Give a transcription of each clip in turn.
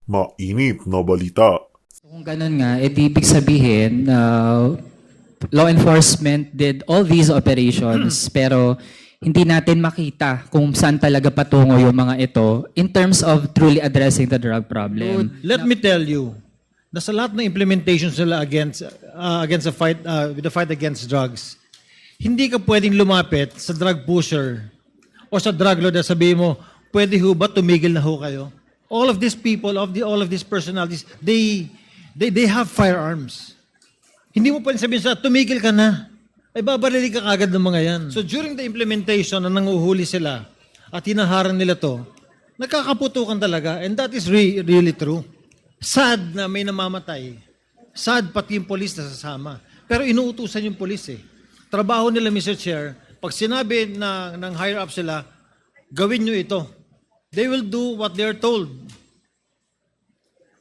Mainit na balita. Kung ganun nga, ibig sabihin, law enforcement did all these operations pero hindi natin makita kung saan talaga patungo yung mga ito in terms of truly addressing the drug problem. Let me tell you, nasa lahat ng implementation sila against the fight with the fight against drugs, hindi ka pwedeng lumapit sa drug pusher o sa drug lord at sabihin mo, pwede ho ba tumigil na ho kayo? All of these people, all of these personalities, they have firearms. Hindi mo pwedeng sabihin sa tumigil ka na. Ay babarili ka agad ng mga yan. So during the implementation na nanguhuli sila at hinaharang nila to, nagkakaputukan talaga and that is really true. Sad na may namamatay. Sad pati yung polis na sasama. Pero inuutusan yung polis eh. Trabaho nila, Mr. Chair, pag sinabi ng higher up sila, gawin nyo ito. They will do what they're told.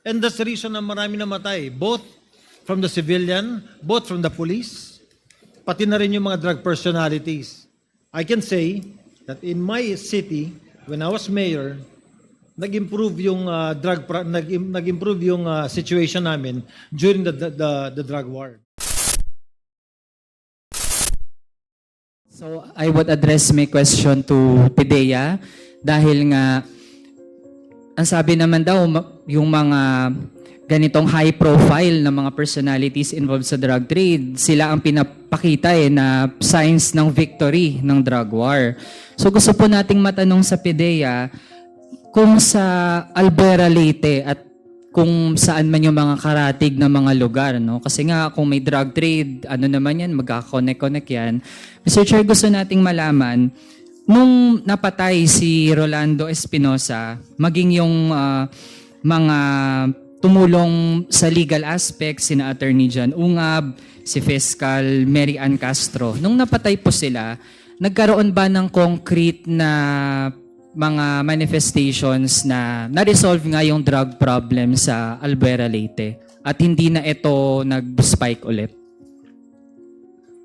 And that's the reason na marami namatay. Both from the civilian, both from the police, pati na rin yung mga drug personalities. I can say that in my city, when I was mayor, nag-improve yung nag-improve yung situation namin during the drug war. So I would address my question to PIDEA dahil nga ang sabi naman daw yung mga ganitong high profile na mga personalities involved sa drug trade, sila ang pinapakita na signs ng victory ng drug war. So gusto po nating matanong sa PIDEA kung sa Albuera, Leyte at kung saan man yung mga karatig na mga lugar, no? Kasi nga kung may drug trade, ano naman yan, magkaka-connect yan. Mr. Chair, gusto nating malaman, nung napatay si Rolando Espinosa, maging yung mga tumulong sa legal aspect, sina Attorney John Ungab, si Fiscal Mary Ann Castro. Nung napatay po sila, nagkaroon ba ng concrete na mga manifestations na na-resolve nga yung drug problem sa Albuera, Leyte at hindi na ito nag-spike ulit?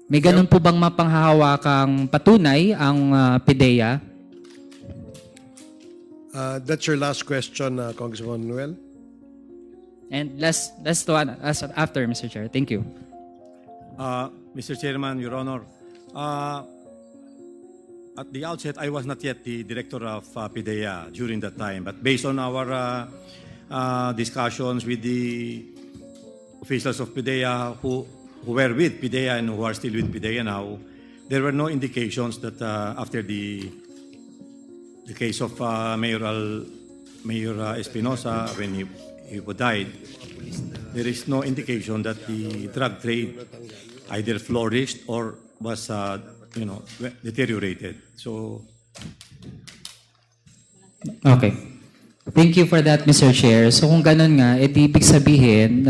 May ganun po bang mapanghahawakang patunay ang PIDEA? That's your last question, Congressman Manuel. And last one after, Mr. Chair. Thank you. Mr. Chairman, Your Honor, at the outset, I was not yet the director of PIDEA during that time. But based on our discussions with the officials of PIDEA who were with PIDEA and who are still with PIDEA now, there were no indications that after the case of Mayor Espinosa, when he died, there is no indication that the drug trade either flourished or was deteriorated. So, okay. Thank you for that, Mr. Chair. So kung ganun nga, ibig sabihin,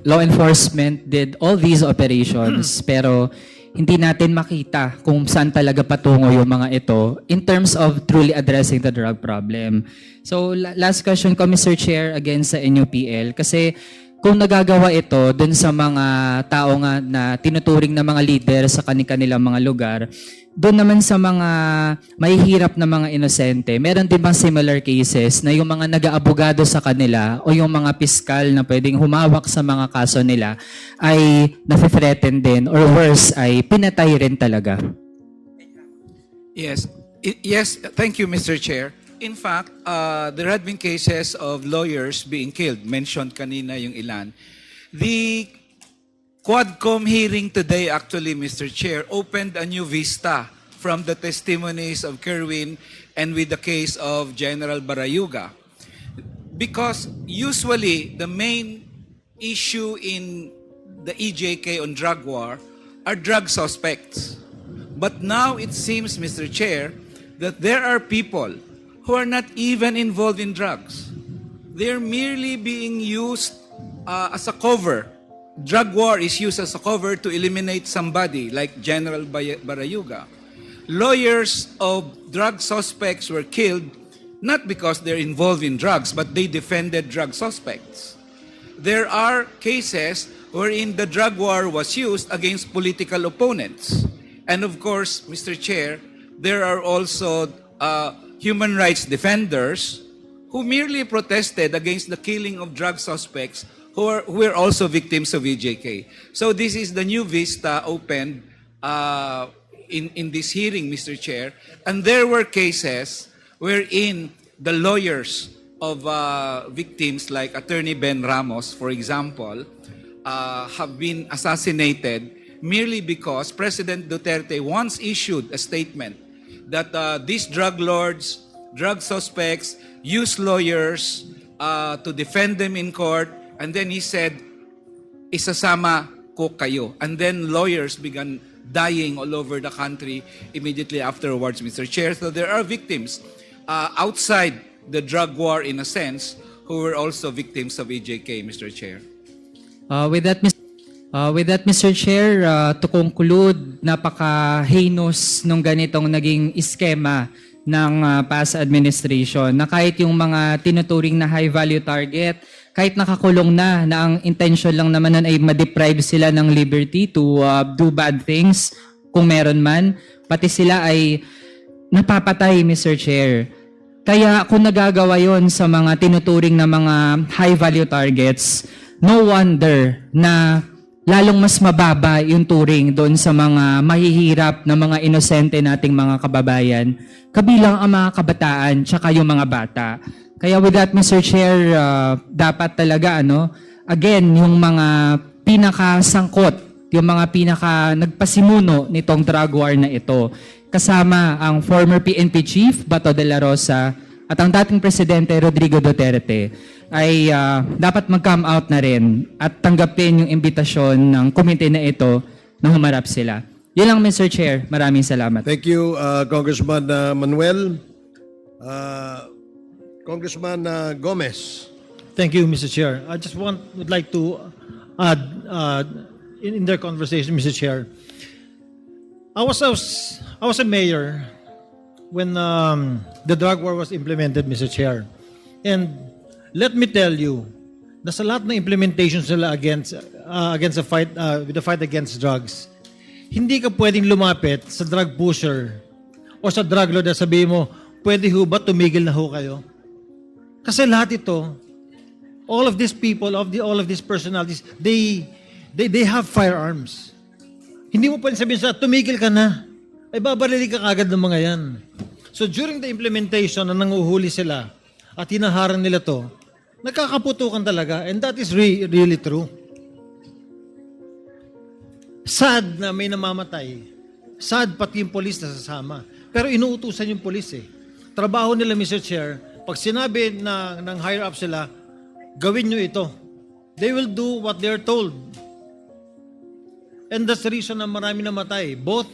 law enforcement did all these operations pero hindi natin makita kung saan talaga patungo yung mga ito in terms of truly addressing the drug problem. So last question ko, Mr. Chair, again sa NUPL, kasi kung nagagawa ito dun sa mga tao nga na tinuturing na mga leader sa kanilang mga lugar, doon naman sa mga mahihirap na mga inosente, meron din bang similar cases na yung mga nag-aabogado sa kanila o yung mga piskal na pwedeng humawak sa mga kaso nila ay nafe-threaten din or worse ay pinatay rin talaga? Yes. Yes, thank you, Mr. Chair. In fact, there had been cases of lawyers being killed. Mentioned kanina yung ilan. The Quadcom hearing today, actually, Mr. Chair, opened a new vista from the testimonies of Kerwin and with the case of General Barayuga. Because usually, the main issue in the EJK on drug war are drug suspects. But now it seems, Mr. Chair, that there are people who are not even involved in drugs. They're merely being used as a cover. Drug war is used as a cover to eliminate somebody like General Barayuga. Lawyers of drug suspects were killed not because they're involved in drugs, but they defended drug suspects. There are cases wherein the drug war was used against political opponents. And of course, Mr. Chair, there are also human rights defenders who merely protested against the killing of drug suspects who were also victims of EJK. So this is the new vista opened in this hearing, Mr. Chair. And there were cases wherein the lawyers of victims like Attorney Ben Ramos, for example, have been assassinated merely because President Duterte once issued a statement that these drug lords, drug suspects, use lawyers to defend them in court, and then he said, isasama ko kayo. And then lawyers began dying all over the country immediately afterwards, Mr. Chair. So there are victims outside the drug war, in a sense, who were also victims of EJK, Mr. Chair. With that, Mr. Chair, to conclude, napaka-heinous nung ganitong naging iskema ng past administration na kahit yung mga tinuturing na high-value target, kahit nakakulong na ang intention lang naman nun ay ma-deprive sila ng liberty to do bad things, kung meron man, pati sila ay napapatay, Mr. Chair. Kaya kung nagagawa yon sa mga tinuturing na mga high-value targets, no wonder na lalong mas mababa yung turing doon sa mga mahihirap na mga inosente nating mga kababayan, kabilang ang mga kabataan tsaka yung mga bata. Kaya with that, Mr. Chair, dapat talaga, again, yung mga pinakasangkot, yung mga nagpasimuno nitong drug war na ito, kasama ang former PNP Chief, Bato de la Rosa, at ang dating Presidente Rodrigo Duterte, ay dapat mag-come out na rin at tanggapin yung imbitasyon ng komite na ito na humarap sila. Yun lang, Mr. Chair. Maraming salamat. Thank you, Congressman Manuel. Congressman Gomez. Thank you, Mr. Chair. I just would like to add in their conversation, Mr. Chair. I was a mayor when the drug war was implemented, Mr. Chair. And let me tell you, nasa lahat ng implementations nila against the fight with the fight against drugs, hindi ka pwedeng lumapit sa drug pusher o sa drug lord at sabihin mo, pwede ho ba tumigil na ho kayo? Kasi lahat ito, all of these people, all of these personalities, they have firearms. Hindi mo pwedeng sabihin sa tumigil ka na. Ay babarili ka kagad ng mga yan. So during the implementation na nanguhuli sila at hinaharang nila to, nagkakaputukan talaga, and that is really true. Sad na may namamatay. Sad pati yung polis na sasama. Pero inuutusan yung polis eh. Trabaho nila, Mr. Chair, pag sinabi ng higher up sila, gawin nyo ito. They will do what they're told. And that's the reason na marami namatay. Both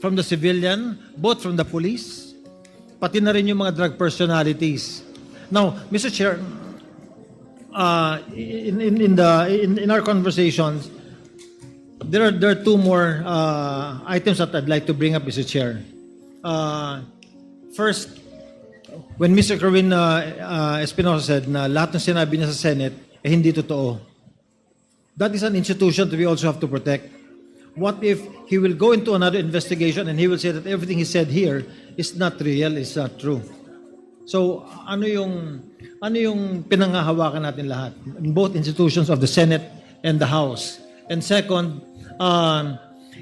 from the civilian, both from the police, pati na rin yung mga drug personalities. Now, Mr. Chair, in our conversations, there are two more items that I'd like to bring up, Mr. Chair. First, when Mr. Kerwin Espinosa said na lahat ng sinabi niya sa Senate hindi totoo. That is an institution that we also have to protect. What if he will go into another investigation and he will say that everything he said here is not real, is not true? So, ano yung pinanghahawakan natin lahat? In both institutions of the Senate and the House. And second,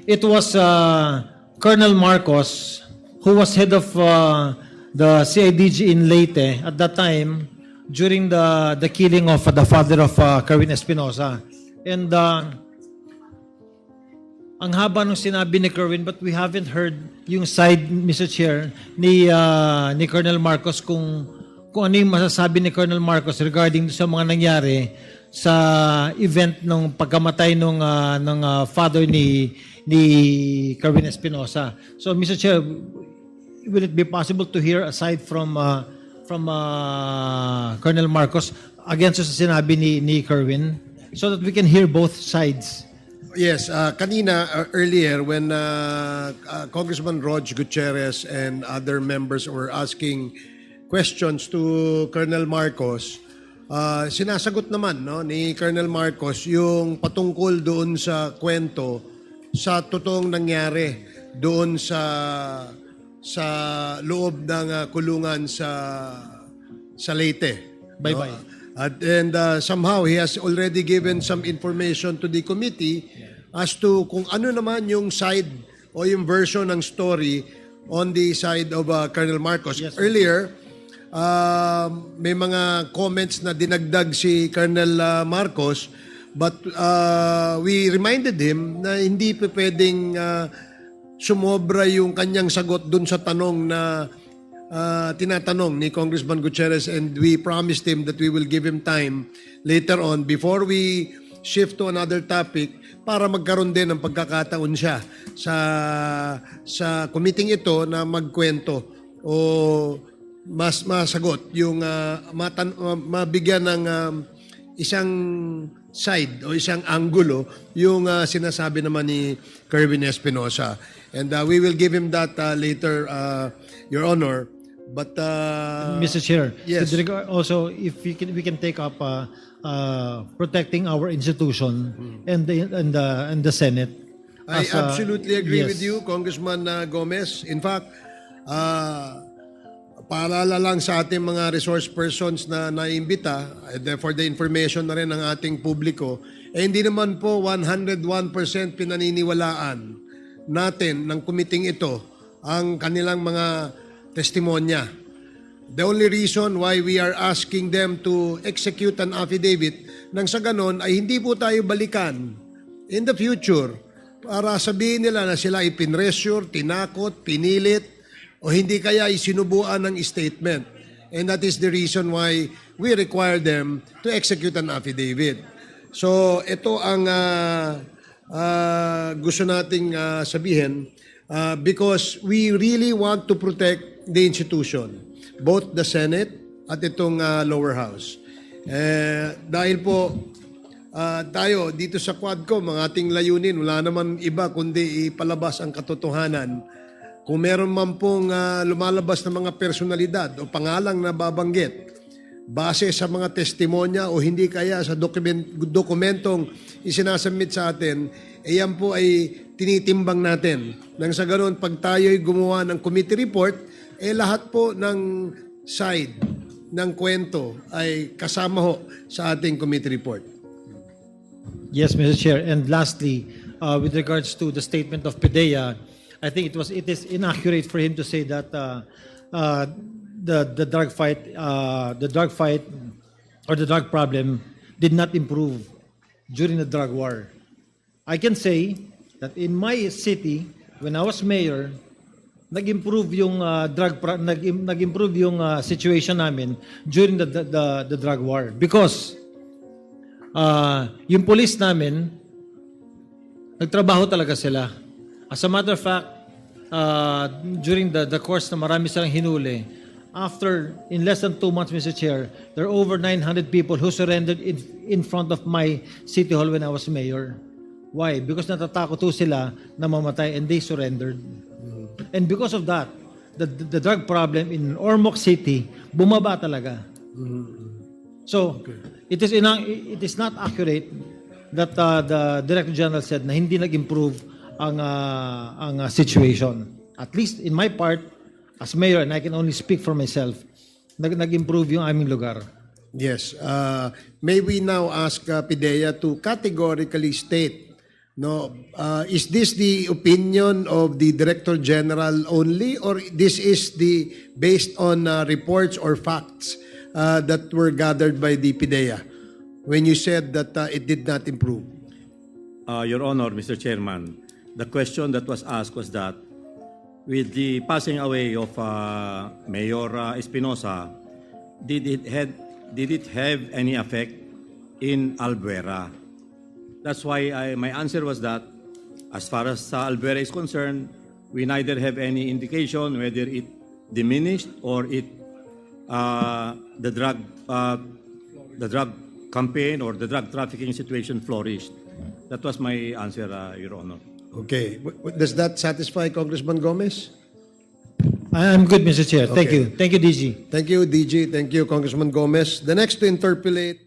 it was Colonel Marcos who was head of the CIDG in Leyte at that time during the killing of the father of Kerwin Espinosa. And ang haba nung sinabi ni Kerwin, but we haven't heard yung side, Mr. Chair, ni Colonel Marcos kung ano yung masasabi ni Colonel Marcos regarding sa mga nangyari sa event ng pagkamatay ng father ni Kerwin Espinosa. So, Mr. Chair, will it be possible to hear aside from Colonel Marcos against sa sinabi ni Kerwin so that we can hear both sides? Yes, kanina, earlier, when Congressman Rog Gutierrez and other members were asking questions to Colonel Marcos, sinasagot naman ni Colonel Marcos yung patungkol doon sa kwento sa totoong nangyari doon sa loob ng kulungan sa sa Leyte. Bye-bye. And somehow he has already given some information to the committee as to kung ano naman yung side o yung version ng story on the side of Colonel Marcos. Yes, Earlier, may mga comments na dinagdag si Colonel Marcos, but we reminded him na hindi pa pwedeng sumobra yung kanyang sagot dun sa tanong na tinatanong ni Congressman Gutierrez, and we promised him that we will give him time later on before we shift to another topic para magkaroon din ng pagkakataon siya sa committee ito na magkwento o mas masagot yung mabigyan ng isang side o isang angulo yung sinasabi naman ni Kerwin Espinosa. And we will give him that later, Your Honor. But Mr. Chair, yes. with regard also, if we can take up protecting our institution and the Senate. I as, absolutely agree yes. with you, Congressman Gomez. In fact, paalala lang sa ating mga resource persons na naimbita, for the information na rin ng ating publiko, hindi naman po 101% pinaniniwalaan natin ng kumiting ito ang kanilang mga testimonya. The only reason why we are asking them to execute an affidavit nang sa ganon ay hindi po tayo balikan in the future para sabihin nila na sila ipinressure, tinakot, pinilit, o hindi kaya isinubuan ng statement. And that is the reason why we require them to execute an affidavit. So ito ang gusto nating sabihin because we really want to protect the institution, both the Senate at itong lower house. Dahil po tayo dito sa Quadcom, ang ating layunin, wala naman iba kundi ipalabas ang katotohanan. Kung meron man pong lumalabas na mga personalidad o pangalang na babanggit, base sa mga testimonya o hindi kaya sa dokumentong isinasubmit sa atin, yan po ay tinitimbang natin. Nang sa ganoon, pag tayo'y gumawa ng committee report, lahat po ng side ng kwento ay kasama ho sa ating committee report. Yes, Mr. Chair. And lastly, with regards to the statement of PDEA, I think it is inaccurate for him to say that the drug fight or the drug problem did not improve during the drug war. I can say that in my city, when I was mayor, nag-improve yung nag-improve yung situation namin during the drug war because yung police namin nagtrabaho talaga sila. As a matter of fact, during the course na marami silang hinuli, in less than 2 months, Mr. Chair, there are over 900 people who surrendered in front of my city hall when I was mayor. Why? Because natatakot po sila na mamatay and they surrendered. And because of that, the drug problem in Ormoc City bumaba talaga. So, it is not accurate that the Director General said na hindi nag-improve ang situation. At least in my part as mayor, and I can only speak for myself, nag-improve yung aming lugar. Yes. May we now ask PDEA to categorically state, is this the opinion of the Director General only, or this is based on reports or facts that were gathered by the PDEA when you said that it did not improve? Your Honor, Mr. Chairman, the question that was asked was that with the passing away of Mayor Espinosa, did it have any effect in Albuera? That's why my answer was that as far as Albuera is concerned, we neither have any indication whether it diminished or the drug campaign or the drug trafficking situation flourished. That was my answer, Your Honor. Okay. Does that satisfy Congressman Gomez? I'm good, Mr. Chair. Thank Okay. you. Thank you, DG. Thank you, DG. Thank you, Congressman Gomez. The next to interpolate